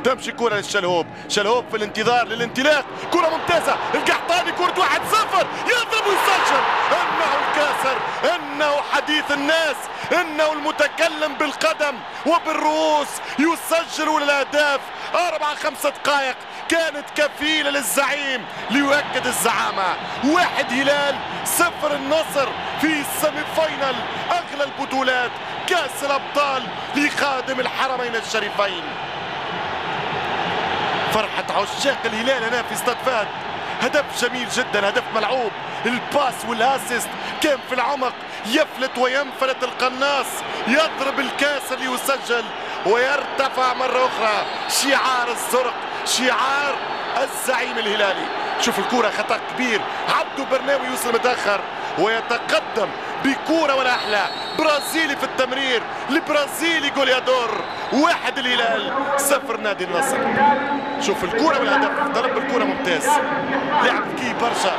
تمشي كرة للشلهوب، شلهوب في الانتظار للانطلاق، كرة ممتازة، القحطاني كرة 1-0 يضرب ويسجل. انه الكاسر، انه حديث الناس، انه المتكلم بالقدم وبالرؤوس، يسجل الاهداف. 4-5 دقائق كانت كفيلة للزعيم ليؤكد الزعامة. 1 هلال 0 النصر في السيمي فاينل، اغلى البطولات كاس الابطال لخادم الحرمين الشريفين. فرحة عشاق الهلال هنا في استاد فهد. هدف جميل جدا، هدف ملعوب، الباس والاسيست كان في العمق، يفلت وينفلت القناص، يضرب الكاسر ليسجل ويرتفع مرة أخرى شعار الزرق، شعار الزعيم الهلالي. شوف الكرة خطأ كبير، عبدو برناوي يوصل متأخر ويتقدم بكرة ولا أحلى. برازيلي في التمرير، البرازيلي جوليادور. 1 الهلال 0 نادي النصر. شوف الكرة والهدف، ضرب بالكرة ممتاز، لعب ذكي برشا